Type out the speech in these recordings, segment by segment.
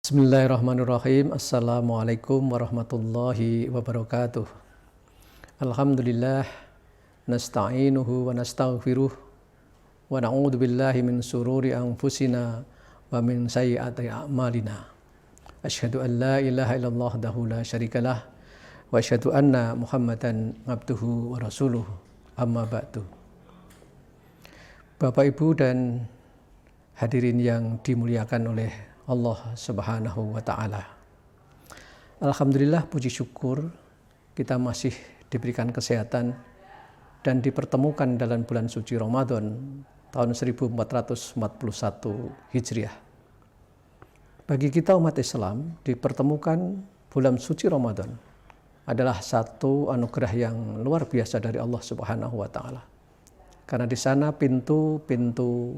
Bismillahirrahmanirrahim. Assalamualaikum warahmatullahi wabarakatuh. Alhamdulillah, nasta'inuhu wa nastaghfiruh wa na'udzu billahi min sururi anfusina wa min sayyiati a'malina. Asyhadu an la ilaha illallah wahdahu la syarikalah wa asyhadu anna Muhammadan abduhu wa rasuluh. Amma ba'du. Bapak Ibu dan hadirin yang dimuliakan oleh Allah Subhanahu wa Ta'ala. Alhamdulillah, puji syukur kita masih diberikan kesehatan dan dipertemukan dalam bulan suci Ramadan tahun 1441 Hijriah. Bagi kita umat Islam, dipertemukan bulan suci Ramadan adalah satu anugerah yang luar biasa dari Allah Subhanahu wa Ta'ala. Karena di sana pintu-pintu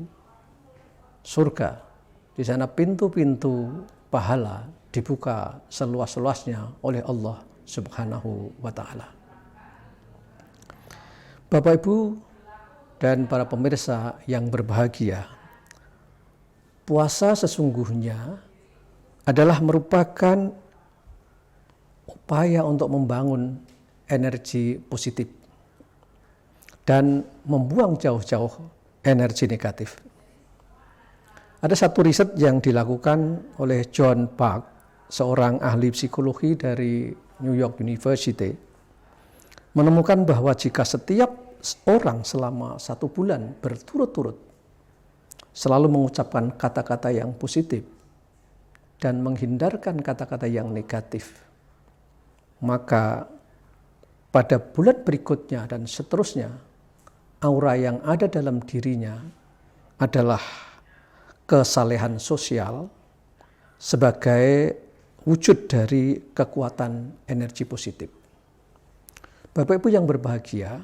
surga, di sana pintu-pintu pahala dibuka seluas-luasnya oleh Allah Subhanahu wa Ta'ala. Bapak Ibu dan para pemirsa yang berbahagia, puasa sesungguhnya adalah merupakan upaya untuk membangun energi positif dan membuang jauh-jauh energi negatif. Ada satu riset yang dilakukan oleh John Park, seorang ahli psikologi dari New York University, menemukan bahwa jika setiap orang selama 1 bulan berturut-turut selalu mengucapkan kata-kata yang positif dan menghindarkan kata-kata yang negatif, maka pada bulan berikutnya dan seterusnya, aura yang ada dalam dirinya adalah kesalehan sosial sebagai wujud dari kekuatan energi positif. Bapak Ibu yang berbahagia,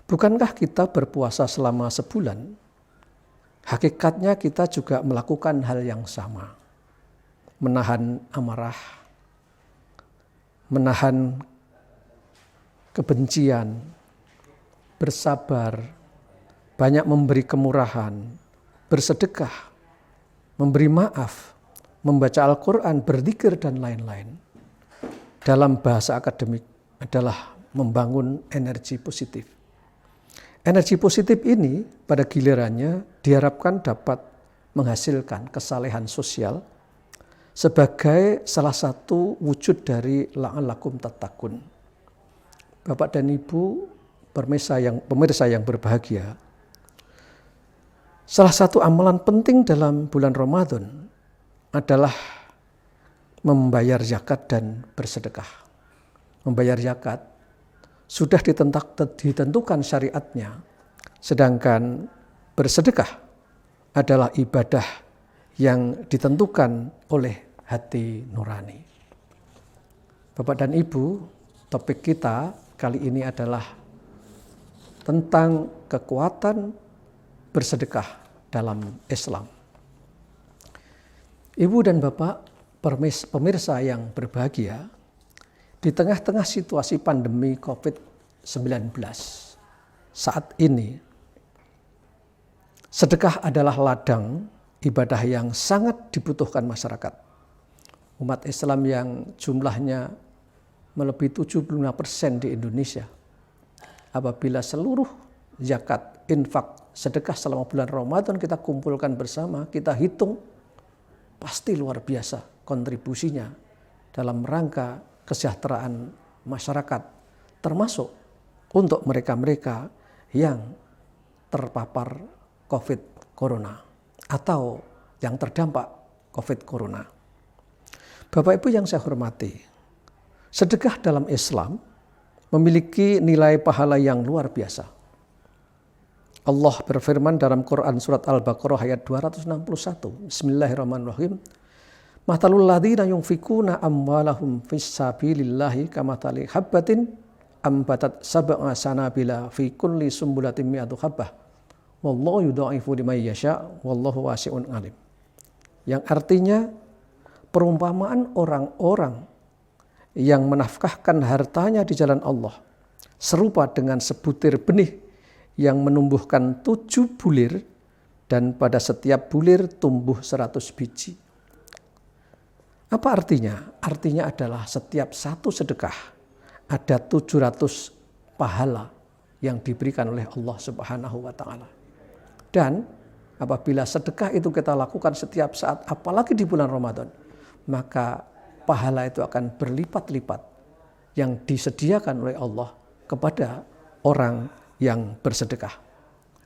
bukankah kita berpuasa selama sebulan? Hakikatnya kita juga melakukan hal yang sama. Menahan amarah, menahan kebencian, bersabar, banyak memberi kemurahan, bersedekah, memberi maaf, membaca Al-Quran, berzikir, dan lain-lain. Dalam bahasa akademik adalah membangun energi positif. Energi positif ini pada gilirannya diharapkan dapat menghasilkan kesalehan sosial sebagai salah satu wujud dari la'allakum tattaqun. Bapak dan Ibu pemirsa yang berbahagia, salah satu amalan penting dalam bulan Ramadan adalah membayar zakat dan bersedekah. Membayar zakat sudah ditentukan syariatnya, sedangkan bersedekah adalah ibadah yang ditentukan oleh hati nurani. Bapak dan Ibu, topik kita kali ini adalah tentang kekuatan bersedekah dalam Islam. Ibu dan Bapak pemirsa yang berbahagia, di tengah-tengah situasi pandemi COVID-19 saat ini, sedekah adalah ladang ibadah yang sangat dibutuhkan masyarakat. Umat Islam yang jumlahnya melebihi 75% di Indonesia, apabila seluruh zakat, infak, sedekah selama bulan Ramadan kita kumpulkan bersama, kita hitung, pasti luar biasa kontribusinya dalam rangka kesejahteraan masyarakat, termasuk untuk mereka-mereka yang terpapar COVID Corona atau yang terdampak COVID Corona. Bapak Ibu yang saya hormati, sedekah dalam Islam memiliki nilai pahala yang luar biasa. Allah berfirman dalam Quran surat Al-Baqarah ayat 261. Bismillahirrahmanirrahim. Mathalul ladzina yunfikuna amwalahum fis sabilillahi kamathali habbatin ambatat sab'a sanabila fi kulli sumbulatin mi'atu habbah. Wallahu yudha'ifu liman yasha' wallahu wasi'un alim. Yang artinya perumpamaan orang-orang yang menafkahkan hartanya di jalan Allah serupa dengan sebutir benih yang menumbuhkan 7 bulir dan pada setiap bulir tumbuh 100 biji. Apa artinya? Artinya adalah setiap satu sedekah ada 700 pahala yang diberikan oleh Allah Subhanahu wa taala. Dan apabila sedekah itu kita lakukan setiap saat, apalagi di bulan Ramadan, maka pahala itu akan berlipat-lipat yang disediakan oleh Allah kepada orang yang bersedekah.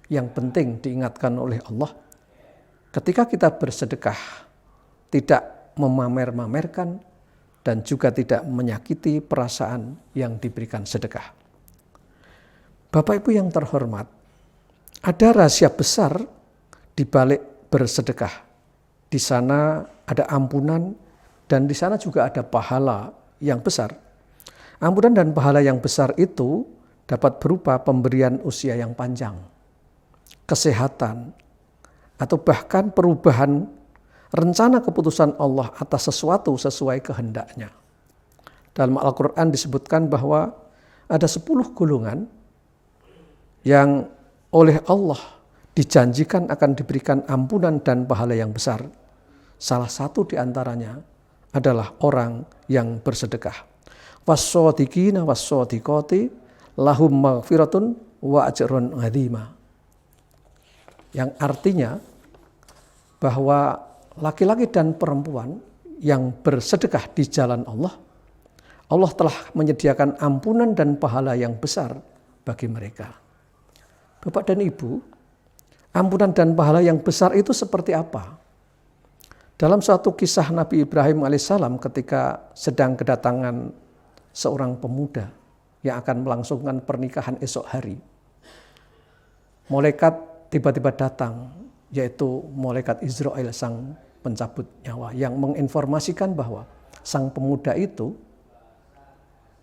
Yang penting diingatkan oleh Allah, ketika kita bersedekah tidak memamer-mamerkan dan juga tidak menyakiti perasaan yang diberikan sedekah. Bapak Ibu yang terhormat, ada rahasia besar di balik bersedekah. Di sana ada ampunan dan di sana juga ada pahala yang besar. Ampunan dan pahala yang besar itu dapat berupa pemberian usia yang panjang, kesehatan, atau bahkan perubahan rencana keputusan Allah atas sesuatu sesuai kehendaknya. Dalam Al-Quran disebutkan bahwa ada 10 golongan yang oleh Allah dijanjikan akan diberikan ampunan dan pahala yang besar. Salah satu di antaranya adalah orang yang bersedekah. Was-shodiqina was-shodiqati lahum maghfiratun wa ajrun 'adzima. Yang artinya bahwa laki-laki dan perempuan yang bersedekah di jalan Allah, Allah telah menyediakan ampunan dan pahala yang besar bagi mereka. Bapak dan Ibu, ampunan dan pahala yang besar itu seperti apa? Dalam suatu kisah Nabi Ibrahim alaihissalam ketika sedang kedatangan seorang pemuda yang akan melangsungkan pernikahan esok hari, malaikat tiba-tiba datang, yaitu malaikat Israel, sang pencabut nyawa, yang menginformasikan bahwa sang pemuda itu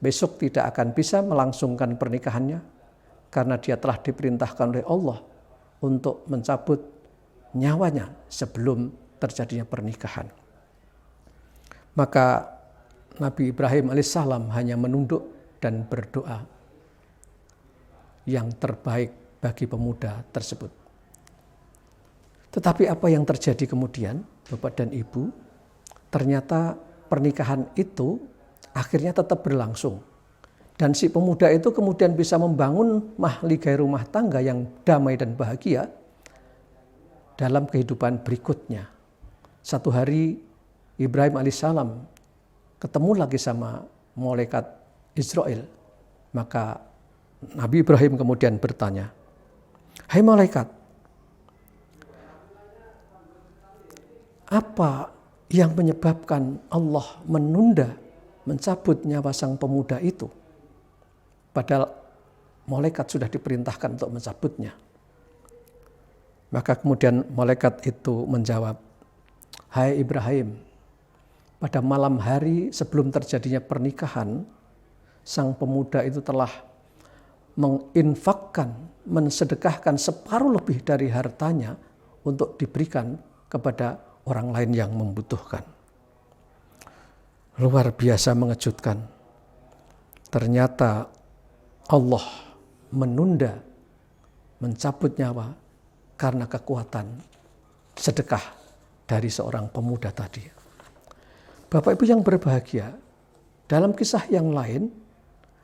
besok tidak akan bisa melangsungkan pernikahannya karena dia telah diperintahkan oleh Allah untuk mencabut nyawanya sebelum terjadinya pernikahan. Maka Nabi Ibrahim alaihissalam hanya menunduk dan berdoa yang terbaik bagi pemuda tersebut. Tetapi apa yang terjadi kemudian, Bapak dan Ibu? Ternyata pernikahan itu akhirnya tetap berlangsung. Dan si pemuda itu kemudian bisa membangun mahligai rumah tangga yang damai dan bahagia dalam kehidupan berikutnya. Satu hari Ibrahim alaihissalam ketemu lagi sama malaikat Israel. Maka Nabi Ibrahim kemudian bertanya, "Hai malaikat, apa yang menyebabkan Allah menunda mencabut nyawa sang pemuda itu? Padahal malaikat sudah diperintahkan untuk mencabutnya." Maka kemudian malaikat itu menjawab, "Hai Ibrahim, pada malam hari sebelum terjadinya pernikahan, sang pemuda itu telah menginfakkan, mensedekahkan separuh lebih dari hartanya untuk diberikan kepada orang lain yang membutuhkan." Luar biasa mengejutkan. Ternyata Allah menunda mencabut nyawa karena kekuatan sedekah dari seorang pemuda tadi. Bapak Ibu yang berbahagia, dalam kisah yang lain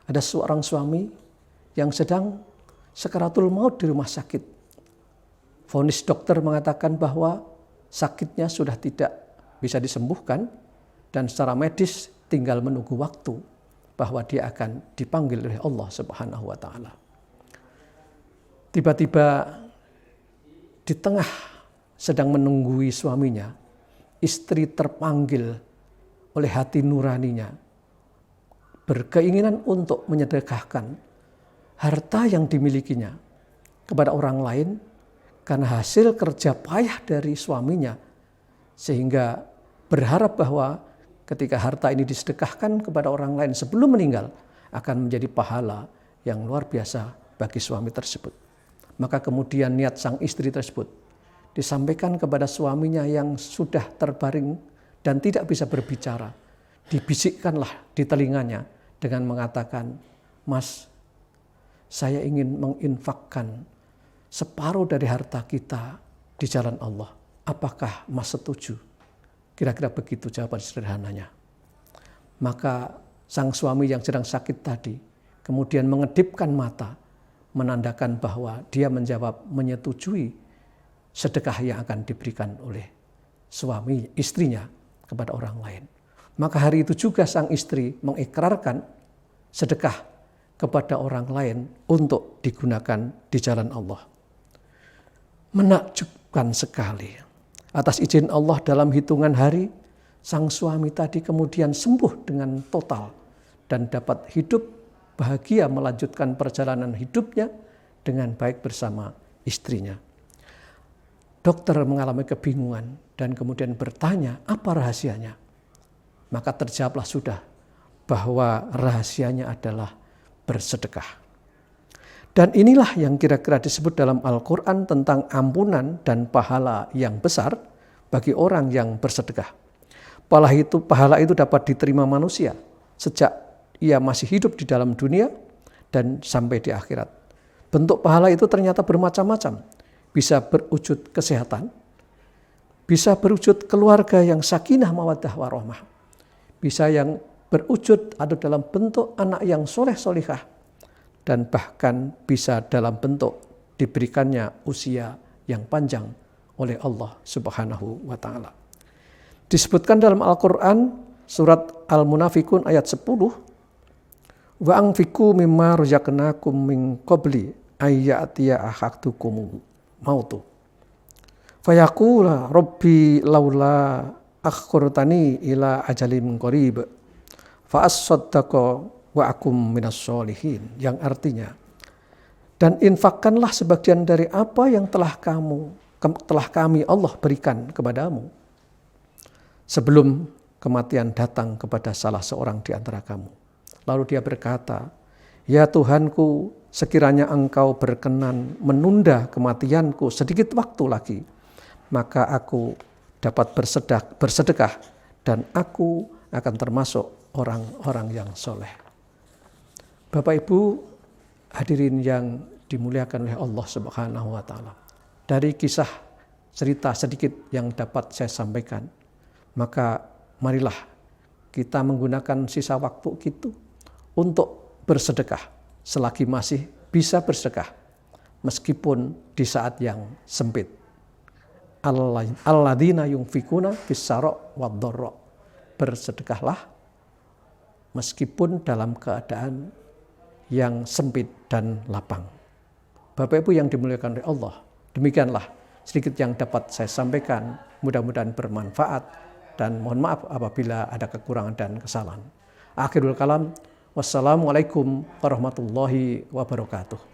ada seorang suami yang sedang sakaratul maut di rumah sakit. Vonis dokter mengatakan bahwa sakitnya sudah tidak bisa disembuhkan dan secara medis tinggal menunggu waktu bahwa dia akan dipanggil oleh Allah Subhanahu wa taala. Tiba-tiba di tengah sedang menunggui suaminya, istri terpanggil oleh hati nuraninya, berkeinginan untuk menyedekahkan harta yang dimilikinya kepada orang lain karena hasil kerja payah dari suaminya, sehingga berharap bahwa ketika harta ini disedekahkan kepada orang lain sebelum meninggal akan menjadi pahala yang luar biasa bagi suami tersebut. Maka kemudian niat sang istri tersebut disampaikan kepada suaminya yang sudah terbaring dan tidak bisa berbicara. Dibisikkanlah di telinganya dengan mengatakan, "Mas, saya ingin menginfakkan separuh dari harta kita di jalan Allah. Apakah Mas setuju?" Kira-kira begitu jawaban sederhananya. Maka sang suami yang sedang sakit tadi kemudian mengedipkan mata, menandakan bahwa dia menjawab menyetujui sedekah yang akan diberikan oleh istrinya kepada orang lain. Maka hari itu juga sang istri mengikrarkan sedekah kepada orang lain untuk digunakan di jalan Allah. Menakjubkan sekali. Atas izin Allah dalam hitungan hari, sang suami tadi kemudian sembuh dengan total dan dapat hidup bahagia melanjutkan perjalanan hidupnya dengan baik bersama istrinya. Dokter mengalami kebingungan dan kemudian bertanya, apa rahasianya? Maka terjawablah sudah bahwa rahasianya adalah bersedekah. Dan inilah yang kira-kira disebut dalam Al-Quran tentang ampunan dan pahala yang besar bagi orang yang bersedekah. Pahala itu dapat diterima manusia sejak ia masih hidup di dalam dunia dan sampai di akhirat. Bentuk pahala itu ternyata bermacam-macam. Bisa berwujud kesehatan, bisa berwujud keluarga yang sakinah mawaddah warahmah, bisa yang berwujud atau dalam bentuk anak yang soleh-solihah, dan bahkan bisa dalam bentuk diberikannya usia yang panjang oleh Allah Subhanahu wa Ta'ala. Disebutkan dalam Al-Quran surat Al-Munafikun ayat 10, wa anfiqu mimma razaqnakum min qabli ayyatiya ahaddukum mautu fayaqula rabbi laula akhirtani ila ajalin qarib fa as-saddaqa wa akum minas sholihin, yang artinya, dan infakkanlah sebagian dari apa yang telah kami Allah berikan kepadamu sebelum kematian datang kepada salah seorang di antara kamu. Lalu dia berkata, ya Tuhanku, sekiranya engkau berkenan menunda kematianku sedikit waktu lagi, maka aku dapat bersedekah dan aku akan termasuk orang-orang yang soleh. Bapak Ibu hadirin yang dimuliakan oleh Allah Subhanahu wa Ta'ala. Dari kisah cerita sedikit yang dapat saya sampaikan, maka marilah kita menggunakan sisa waktu itu untuk bersedekah selagi masih bisa bersedekah meskipun di saat yang sempit. Alladzina yunfikuna fis-sarra wad-dharra. Bersedekahlah meskipun dalam keadaan yang sempit dan lapang. Bapak Ibu yang dimuliakan oleh Allah, demikianlah sedikit yang dapat saya sampaikan, mudah-mudahan bermanfaat dan mohon maaf apabila ada kekurangan dan kesalahan. Akhirul kalam, wassalamualaikum warahmatullahi wabarakatuh.